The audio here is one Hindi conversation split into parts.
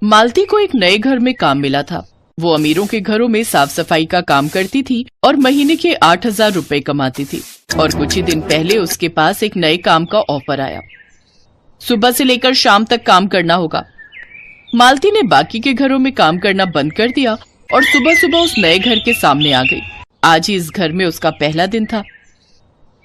मालती को एक नए घर में काम मिला था। वो अमीरों के घरों में साफ सफाई का काम करती थी और महीने के 8,000 रुपए कमाती थी। और कुछ ही दिन पहले उसके पास एक नए काम का ऑफर आया। सुबह से लेकर शाम तक काम करना होगा। मालती ने बाकी के घरों में काम करना बंद कर दिया और सुबह सुबह उस नए घर के सामने आ गई। आज ही इस घर में उसका पहला दिन था।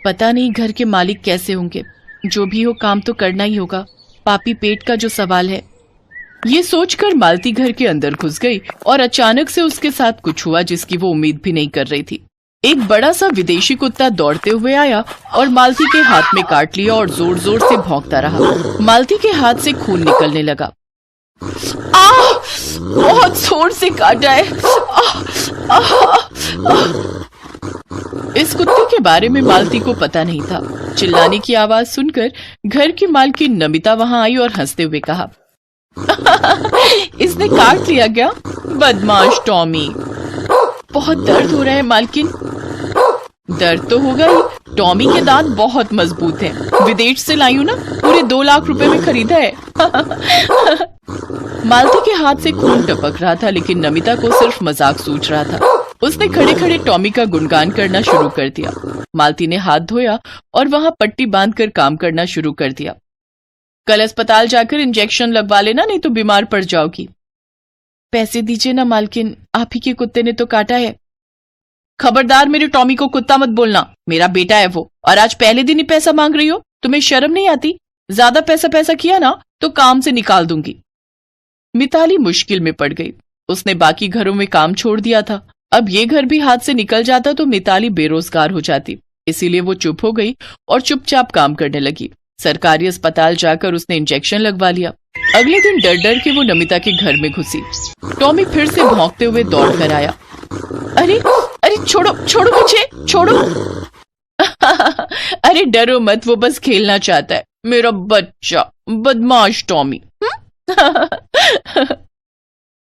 पता नहीं घर के मालिक कैसे होंगे, जो भी हो काम तो करना ही होगा, पापी पेट का जो सवाल है। ये सोचकर मालती घर के अंदर घुस गई और अचानक से उसके साथ कुछ हुआ जिसकी वो उम्मीद भी नहीं कर रही थी। एक बड़ा सा विदेशी कुत्ता दौड़ते हुए आया और मालती के हाथ में काट लिया और जोर जोर से भौंकता रहा। मालती के हाथ से खून निकलने लगा। बहुत जोर से काटा है। इस कुत्ते के बारे में मालती को पता नहीं था। चिल्लाने की आवाज सुनकर घर की मालकिन नमिता वहां आई और हंसते हुए कहा, इसने काट लिया क्या? बदमाश टॉमी। बहुत दर्द हो रहा है मालकिन। दर्द तो होगा ही, टॉमी के दांत बहुत मजबूत हैं। विदेश से लाई हूं ना, पूरे 2 लाख रुपए में खरीदा है। मालती के हाथ से खून टपक रहा था, लेकिन नमिता को सिर्फ मजाक सूझ रहा था। उसने खड़े खड़े टॉमी का गुणगान करना शुरू कर दिया। मालती ने हाथ धोया और वहां पट्टी बांधकर काम करना शुरू कर दिया। कल अस्पताल जाकर इंजेक्शन लगवा लेना, नहीं तो बीमार पड़ जाओगी। पैसे दीजिए ना मालकिन, आप ही के कुत्ते ने तो काटा है। खबरदार, मेरे टॉमी को कुत्ता मत बोलना। मेरा बेटा है वो, और आज पहले दिन ही पैसा मांग रही हो। तुम्हें शर्म नहीं आती? ज्यादा पैसा किया ना तो काम से निकाल दूंगी। मिताली मुश्किल में पड़ गई। उसने बाकी घरों में काम छोड़ दिया था। अब ये घर भी हाथ से निकल जाता तो मिताली बेरोजगार हो जाती। इसीलिए वो चुप हो गई और चुपचाप काम करने लगी। सरकारी अस्पताल जाकर उसने इंजेक्शन लगवा लिया। अगले दिन डर डर के वो नमिता के घर में घुसी। टॉमी फिर से भौंकते हुए दौड़ कर आया। अरे अरे, छोड़ो मुझे, छोड़ो। अरे डरो मत, वो बस खेलना चाहता है। मेरा बच्चा, बदमाश टॉमी।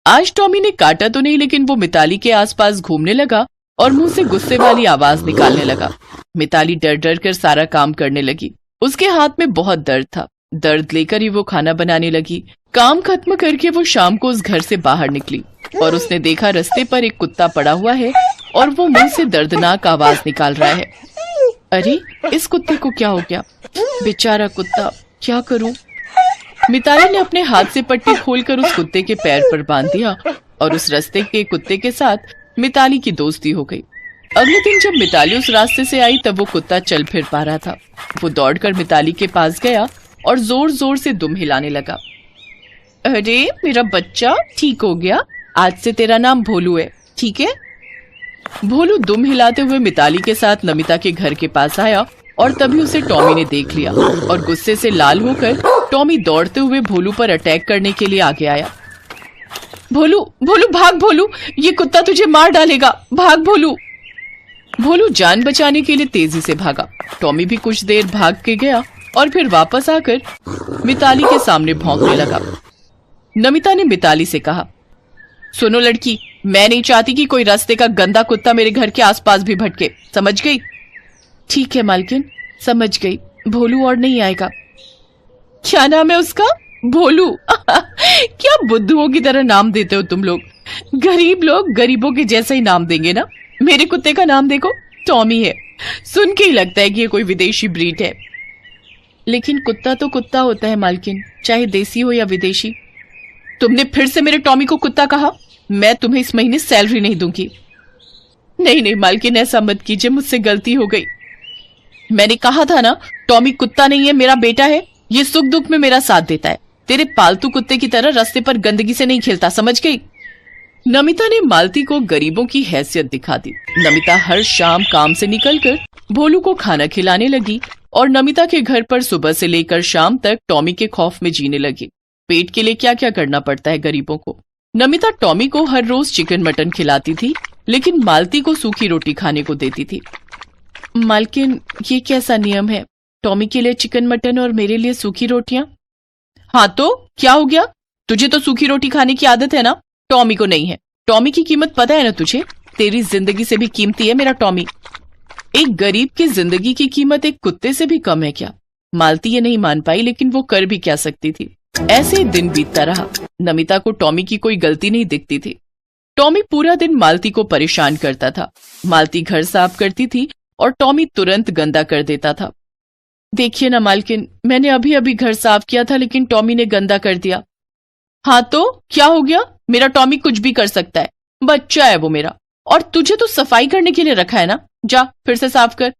आज टॉमी ने काटा तो नहीं, लेकिन वो मिताली के आसपास घूमने लगा और मुंह से गुस्से वाली आवाज निकालने लगा। मिताली डर डर कर सारा काम करने लगी। उसके हाथ में बहुत दर्द था। दर्द लेकर ही वो खाना बनाने लगी। काम खत्म करके वो शाम को उस घर से बाहर निकली और उसने देखा रास्ते पर एक कुत्ता पड़ा हुआ है और वो मुंह से दर्दनाक आवाज निकाल रहा है। अरे इस कुत्ते को क्या हो गया? बेचारा कुत्ता, क्या करूं? मिताली ने अपने हाथ से पट्टी खोलकर उस कुत्ते के पैर पर बांध दिया और उस रास्ते के कुत्ते के साथ मिताली की दोस्ती हो गई। अगले दिन जब मिताली उस रास्ते से आई तब वो कुत्ता चल फिर पा रहा था। वो दौड़कर मिताली के पास गया और जोर जोर से दुम हिलाने लगा। अरे मेरा बच्चा, ठीक हो गया। आज से तेरा नाम भोलू है, ठीक है? भोलू दुम हिलाते हुए मिताली के साथ नमिता के घर के पास आया और तभी उसे टॉमी ने देख लिया और गुस्से से लाल होकर टॉमी दौड़ते हुए भोलू पर अटैक करने के लिए आगे आया। भोलू, भोलू भाग भोलू, ये कुत्ता तुझे मार डालेगा, भाग भोलू। भोलू जान बचाने के लिए तेजी से भागा। टॉमी भी कुछ देर भाग के गया और फिर वापस आकर मिताली के सामने भौंकने लगा। नमिता ने मिताली से कहा, सुनो लड़की, मैं नहीं चाहती कि कोई रास्ते का गंदा कुत्ता मेरे घर के आसपास भी भटके, समझ गई? ठीक है मालकिन, समझ गई। भोलू और नहीं आएगा। क्या नाम है उसका? भोलू। क्या बुद्धुओं की तरह नाम देते हो तुम लोग। गरीब लोग गरीबों के जैसा ही नाम देंगे ना। मेरे कुत्ते का नाम देखो, टॉमी है। सुन के ही लगता है कि ये कोई विदेशी ब्रीड है। लेकिन कुत्ता तो कुत्ता होता है मालकिन, चाहे देसी हो या विदेशी। तुमने फिर से मेरे टॉमी को कुत्ता कहा। मैं तुम्हें इस महीने सैलरी नहीं दूंगी। नहीं मालकिन, ऐसा मत कीजिए, मुझसे गलती हो गई। मैंने कहा था ना, टॉमी कुत्ता नहीं है, मेरा बेटा है। ये सुख दुख में मेरा साथ देता है। तेरे पालतू कुत्ते की तरह रास्ते पर गंदगी से नहीं खेलता, समझ गई? नमिता ने मालती को गरीबों की हैसियत दिखा दी। नमिता हर शाम काम से निकलकर भोलू को खाना खिलाने लगी और नमिता के घर पर सुबह से लेकर शाम तक टॉमी के खौफ में जीने लगी। पेट के लिए क्या क्या करना पड़ता है गरीबों को। नमिता टॉमी को हर रोज चिकन मटन खिलाती थी, लेकिन मालती को सूखी रोटी खाने को देती थी। मालकिन, ये कैसा नियम है? टॉमी के लिए चिकन मटन और मेरे लिए सूखी रोटियां? हाँ तो क्या हो गया? तुझे तो सूखी रोटी खाने की आदत है ना, टॉमी को नहीं है। टॉमी की कीमत पता है ना तुझे? तेरी जिंदगी से भी कीमती है मेरा टॉमी। एक गरीब की जिंदगी की कीमत एक कुत्ते से भी कम है क्या? मालती ये नहीं मान पाई, लेकिन वो कर भी क्या सकती थी। ऐसे दिन बीतता रहा। नमिता को टॉमी की कोई गलती नहीं दिखती थी। टॉमी पूरा दिन मालती को परेशान करता था। मालती घर साफ करती थी और टॉमी तुरंत गंदा कर देता था। देखिए ना मालकिन, मैंने अभी अभी घर साफ किया था लेकिन टॉमी ने गंदा कर दिया। हाँ तो क्या हो गया? मेरा टॉमी कुछ भी कर सकता है, बच्चा है वो मेरा। और तुझे तो सफाई करने के लिए रखा है ना, जा फिर से साफ कर।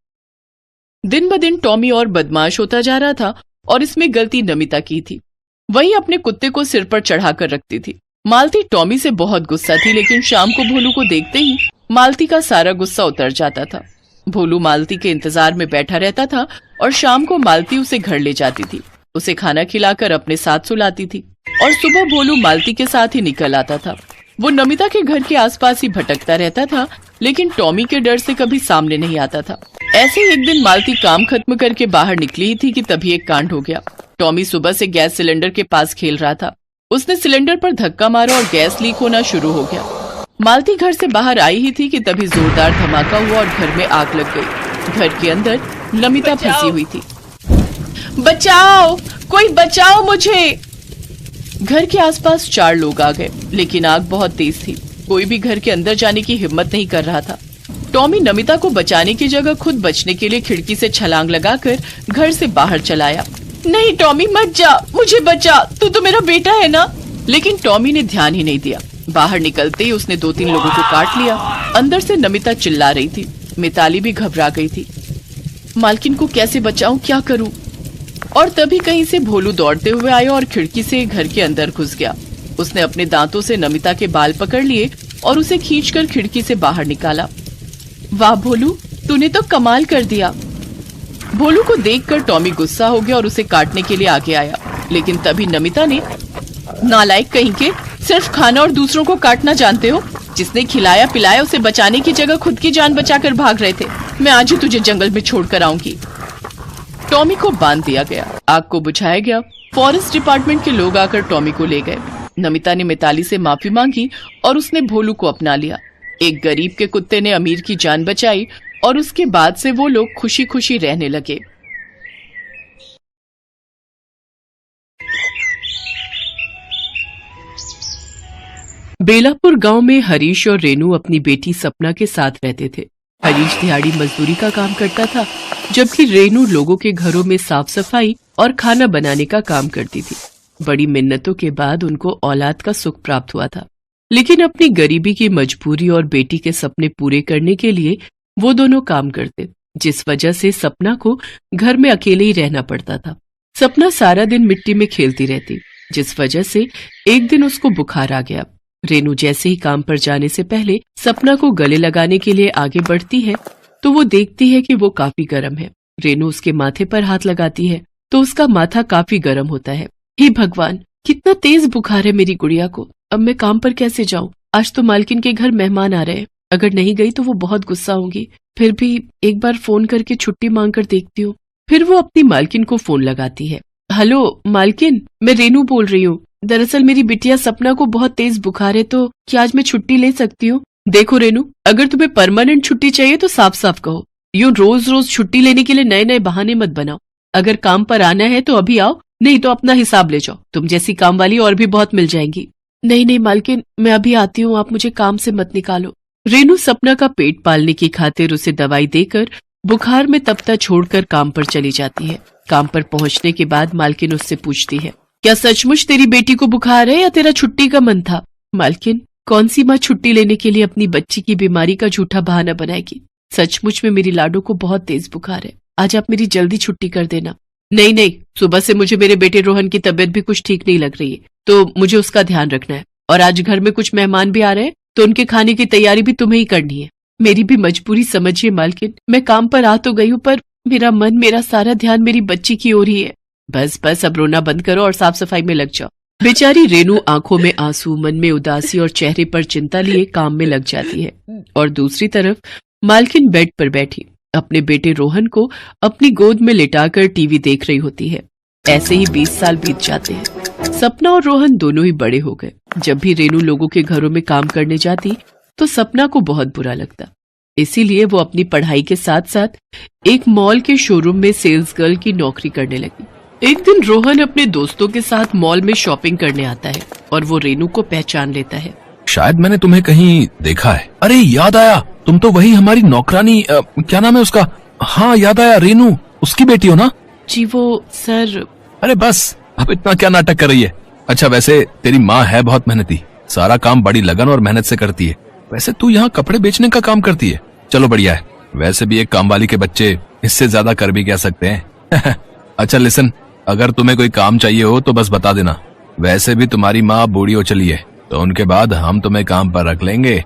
दिन ब दिन टॉमी और बदमाश होता जा रहा था और इसमें गलती नमिता की थी। वही अपने कुत्ते को सिर पर चढ़ाकर रखती थी। मालती टॉमी से बहुत गुस्सा थी, लेकिन शाम को भोलू को देखते ही मालती का सारा गुस्सा उतर जाता था। भोलू मालती के इंतजार में बैठा रहता था और शाम को मालती उसे घर ले जाती थी, उसे खाना खिलाकर अपने साथ सुलाती थी और सुबह भोलू मालती के साथ ही निकल आता था। वो नमिता के घर के आसपास ही भटकता रहता था, लेकिन टॉमी के डर से कभी सामने नहीं आता था। ऐसे ही एक दिन मालती काम खत्म करके बाहर निकली ही थी कि तभी एक कांड हो गया। टॉमी सुबह से गैस सिलेंडर के पास खेल रहा था। उसने सिलेंडर पर धक्का मारा और गैस लीक होना शुरू हो गया। मालती घर से बाहर आई ही थी कि तभी जोरदार धमाका हुआ और घर में आग लग गई। घर के अंदर नमिता फंसी हुई थी। बचाओ, कोई बचाओ मुझे। घर के आसपास 4 लोग आ गए, लेकिन आग बहुत तेज थी। कोई भी घर के अंदर जाने की हिम्मत नहीं कर रहा था। टॉमी नमिता को बचाने की जगह खुद बचने के लिए खिड़की से छलांग लगाकर घर से बाहर चला आया। नहीं टॉमी मत जा, मुझे बचा, तू तो मेरा बेटा है ना। लेकिन टॉमी ने ध्यान ही नहीं दिया। बाहर निकलते ही उसने 2-3 लोगों को काट लिया। अंदर से नमिता चिल्ला रही थी। मिताली भी घबरा गई थी। मालकिन को कैसे बचाऊं, क्या करूं? और तभी कहीं से भोलू दौड़ते हुए आया और खिड़की से घर के अंदर घुस गया। उसने अपने दांतों से नमिता के बाल पकड़ लिए और उसे खींचकर खिड़की से बाहर निकाला। वाह भोलू, तूने तो कमाल कर दिया। भोलू को देखकर टॉमी गुस्सा हो गया और उसे काटने के लिए आगे आया, लेकिन तभी नमिता ने, नालायक कहीं के, सिर्फ खाना और दूसरों को काटना जानते हो। जिसने खिलाया पिलाया उसे बचाने की जगह खुद की जान बचाकर भाग रहे थे। मैं आज ही तुझे जंगल में छोड़कर आऊंगी। टॉमी को बांध दिया गया। आग को बुझाया गया। फॉरेस्ट डिपार्टमेंट के लोग आकर टॉमी को ले गए। नमिता ने मिताली से माफी मांगी और उसने भोलू को अपना लिया। एक गरीब के कुत्ते ने अमीर की जान बचाई और उसके बाद से वो लोग खुशी खुशी रहने लगे। बेलापुर गांव में हरीश और रेनू अपनी बेटी सपना के साथ रहते थे। हरीश दिहाड़ी मजदूरी का काम करता था, जबकि रेनू लोगों के घरों में साफ सफाई और खाना बनाने का काम करती थी। बड़ी मिन्नतों के बाद उनको औलाद का सुख प्राप्त हुआ था, लेकिन अपनी गरीबी की मजबूरी और बेटी के सपने पूरे करने के लिए वो दोनों काम करते, जिस वजह से सपना को घर में अकेले ही रहना पड़ता था। सपना सारा दिन मिट्टी में खेलती रहती, जिस वजह से एक दिन उसको बुखार आ गया। रेनू जैसे ही काम पर जाने से पहले सपना को गले लगाने के लिए आगे बढ़ती है तो वो देखती है कि वो काफी गर्म है। रेनू उसके माथे पर हाथ लगाती है तो उसका माथा काफी गर्म होता है। हे भगवान, कितना तेज बुखार है मेरी गुड़िया को। अब मैं काम पर कैसे जाऊं? आज तो मालकिन के घर मेहमान आ रहे हैं। अगर नहीं गई तो वो बहुत गुस्सा होंगी। फिर भी एक बार फोन करके छुट्टी मांग कर देखती हूँ। फिर वो अपनी मालकिन को फोन लगाती है। हेलो मालकिन, मैं रेनू बोल रही हूँ। दरअसल मेरी बिटिया सपना को बहुत तेज बुखार है, तो क्या आज मैं छुट्टी ले सकती हूँ? देखो रेनू, अगर तुम्हें परमानेंट छुट्टी चाहिए तो साफ साफ कहो। यूं रोज रोज छुट्टी लेने के लिए नए नए बहाने मत बनाओ। अगर काम पर आना है तो अभी आओ, नहीं तो अपना हिसाब ले जाओ। तुम जैसी काम वाली और भी बहुत मिल जाएंगी। नहीं नहीं मालकिन, मैं अभी आती हूँ, आप मुझे काम से मत निकालो। रेनू सपना का पेट पालने की खातिर उसे दवाई देकर बुखार में तपता छोड़कर काम पर चली जाती है। काम पर पहुंचने के बाद मालकिन उससे पूछती है, क्या सचमुच तेरी बेटी को बुखार है या तेरा छुट्टी का मन था? मालकिन, कौन सी माँ छुट्टी लेने के लिए अपनी बच्ची की बीमारी का झूठा बहाना बनाएगी? सचमुच में मेरी लाडो को बहुत तेज बुखार है। आज आप मेरी जल्दी छुट्टी कर देना। नहीं नहीं, सुबह से मुझे मेरे बेटे रोहन की तबीयत भी कुछ ठीक नहीं लग रही है, तो मुझे उसका ध्यान रखना है। और आज घर में कुछ मेहमान भी आ रहे हैं, तो उनके खाने की तैयारी भी तुम्हें ही करनी है। मेरी भी मजबूरी समझिए मालकिन। मैं काम पर आ तो गई हूँ, पर मेरा मन, मेरा सारा ध्यान मेरी बच्ची की ओर ही है। बस बस, अब रोना बंद करो और साफ सफाई में लग जाओ। बेचारी रेनू आंखों में आंसू, मन में उदासी और चेहरे पर चिंता लिए काम में लग जाती है। और दूसरी तरफ मालकिन बेड पर बैठी अपने बेटे रोहन को अपनी गोद में लिटाकर टीवी देख रही होती है। ऐसे ही 20 साल बीत जाते हैं। सपना और रोहन दोनों ही बड़े हो गए। जब भी रेनू लोगों के घरों में काम करने जाती तो सपना को बहुत बुरा लगता। इसीलिए वो अपनी पढ़ाई के साथ साथ एक मॉल के शोरूम में सेल्स गर्ल की नौकरी करने लगी। एक दिन रोहन अपने दोस्तों के साथ मॉल में शॉपिंग करने आता है और वो रेनू को पहचान लेता है। शायद मैंने तुम्हें कहीं देखा है। अरे याद आया, तुम तो वही हमारी नौकरानी क्या नाम है उसका? हाँ याद आया, रेनू, उसकी बेटी हो ना? जी वो सर। अरे बस, अब इतना क्या नाटक कर रही है? अच्छा वैसे तेरी माँ है बहुत मेहनती, सारा काम बड़ी लगन और मेहनत से करती है। वैसे तू यहाँ कपड़े बेचने का काम करती है, चलो बढ़िया है। वैसे भी एक काम वाली के बच्चे इससे ज्यादा कर भी क्या सकते हैं। अच्छा लिसन, अगर तुम्हें कोई काम चाहिए हो तो बस बता देना। वैसे भी तुम्हारी माँ बूढ़ी हो चली है, तो उनके बाद हम तुम्हें काम पर रख लेंगे।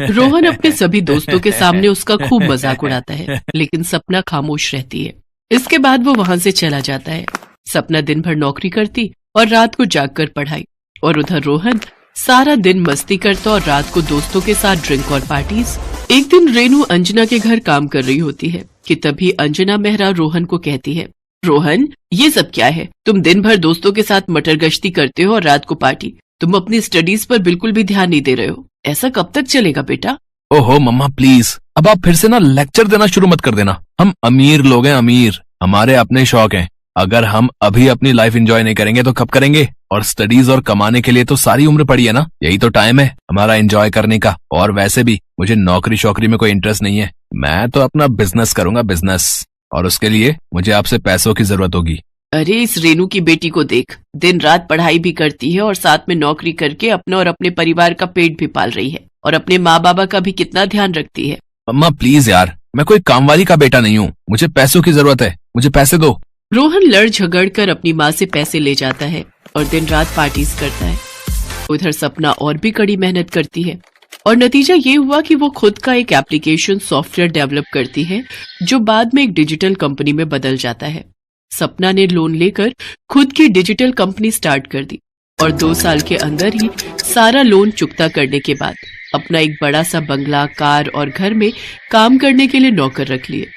रोहन अपने सभी दोस्तों के सामने उसका खूब मजाक उड़ाता है, लेकिन सपना खामोश रहती है। इसके बाद वो वहां से चला जाता है। सपना दिन भर नौकरी करती और रात को जागकर पढ़ाई, और उधर रोहन सारा दिन मस्ती करता और रात को दोस्तों के साथ ड्रिंक और पार्टीज। एक दिन रेनू अंजना के घर काम कर रही होती है कि तभी अंजना मेहरा रोहन को कहती है, रोहन ये सब क्या है? तुम दिन भर दोस्तों के साथ मटर गश्ती करते हो और रात को पार्टी। तुम अपनी स्टडीज पर बिल्कुल भी ध्यान नहीं दे रहे हो। ऐसा कब तक चलेगा बेटा? ओहो मम्मा प्लीज, अब आप फिर से ना लेक्चर देना शुरू मत कर देना। हम अमीर लोग हैं, अमीर, हमारे अपने शौक हैं। अगर हम अभी अपनी लाइफ एंजॉय नहीं करेंगे तो कब करेंगे? और स्टडीज और कमाने के लिए तो सारी उम्र पड़ी है ना, यही तो टाइम है हमारा एंजॉय करने का। और वैसे भी मुझे नौकरी शौकरी में कोई इंटरेस्ट नहीं है, मैं तो अपना बिजनेस करूंगा, बिजनेस। और उसके लिए मुझे आपसे पैसों की जरूरत होगी। अरे इस रेनू की बेटी को देख, दिन रात पढ़ाई भी करती है और साथ में नौकरी करके अपना और अपने परिवार का पेट भी पाल रही है, और अपने माँ बाबा का भी कितना ध्यान रखती है। मम्मा प्लीज यार, मैं कोई कामवाली का बेटा नहीं हूँ, मुझे पैसों की जरूरत है, मुझे पैसे दो। रोहन लड़ झगड़ कर अपनी माँ से पैसे ले जाता है और दिन रात पार्टीज करता है। उधर सपना और भी कड़ी मेहनत करती है, और नतीजा ये हुआ कि वो खुद का एक एप्लीकेशन सॉफ्टवेयर डेवलप करती है जो बाद में एक डिजिटल कंपनी में बदल जाता है। सपना ने लोन लेकर खुद की डिजिटल कंपनी स्टार्ट कर दी, और 2 साल के अंदर ही सारा लोन चुकता करने के बाद अपना एक बड़ा सा बंगला, कार और घर में काम करने के लिए नौकर रख लिए।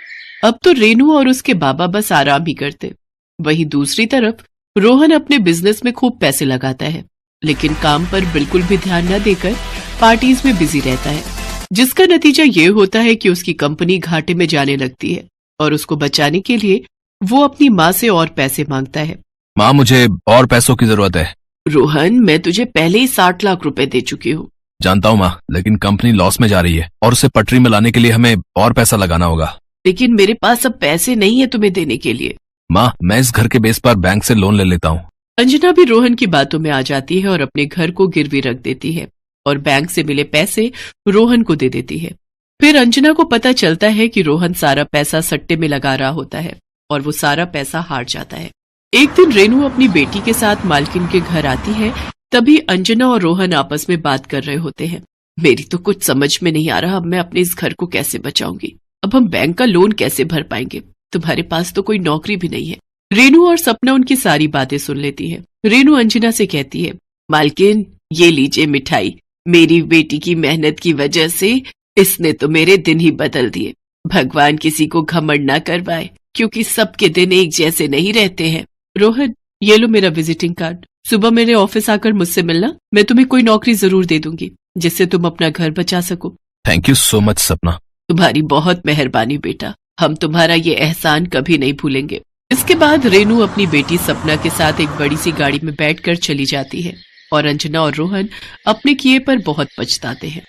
अब तो रेनू और उसके बाबा बस आराम ही करते। वहीं दूसरी तरफ रोहन अपने बिजनेस में खूब पैसे लगाता है, लेकिन काम पर बिल्कुल भी ध्यान न देकर पार्टीज में बिजी रहता है, जिसका नतीजा ये होता है कि उसकी कंपनी घाटे में जाने लगती है, और उसको बचाने के लिए वो अपनी माँ से और पैसे मांगता है। माँ मुझे और पैसों की जरूरत है। रोहन मैं तुझे पहले ही 60 लाख रुपए दे चुकी हूँ। जानता हूँ माँ, लेकिन कंपनी लॉस में जा रही है और उसे पटरी में लाने के लिए हमें और पैसा लगाना होगा। लेकिन मेरे पास अब पैसे नहीं है तुम्हें देने के लिए। माँ मैं इस घर के बेस पर बैंक से लोन ले लेता हूँ। अंजना भी रोहन की बातों में आ जाती है और अपने घर को गिरवी रख देती है और बैंक से मिले पैसे रोहन को दे देती है। फिर अंजना को पता चलता है कि रोहन सारा पैसा सट्टे में लगा रहा होता है और वो सारा पैसा हार जाता है। एक दिन रेनू अपनी बेटी के साथ मालकिन के घर आती है, तभी अंजना और रोहन आपस में बात कर रहे होते हैं। मेरी तो कुछ समझ में नहीं आ रहा, अब मैं अपने इस घर को कैसे बचाऊंगी? अब हम बैंक का लोन कैसे भर पाएंगे? तुम्हारे पास तो कोई नौकरी भी नहीं है। रेनू और सपना उनकी सारी बातें सुन लेती है। रेनू अंजना से कहती है, मालकिन ये लीजिए मिठाई, मेरी बेटी की मेहनत की वजह से इसने तो मेरे दिन ही बदल दिए। भगवान किसी को घमंड ना करवाए, क्योंकि सबके दिन एक जैसे नहीं रहते हैं। रोहन ये लो मेरा विजिटिंग कार्ड, सुबह मेरे ऑफिस आकर मुझसे मिलना, मैं तुम्हें कोई नौकरी जरूर दे दूंगी जिससे तुम अपना घर बचा सको। थैंक यू सो मच सपना। तुम्हारी बहुत मेहरबानी बेटा, हम तुम्हारा ये एहसान कभी नहीं भूलेंगे। इसके बाद रेनू अपनी बेटी सपना के साथ एक बड़ी सी गाड़ी में बैठकर चली जाती है और अंजना और रोहन अपने किए पर बहुत पछताते हैं।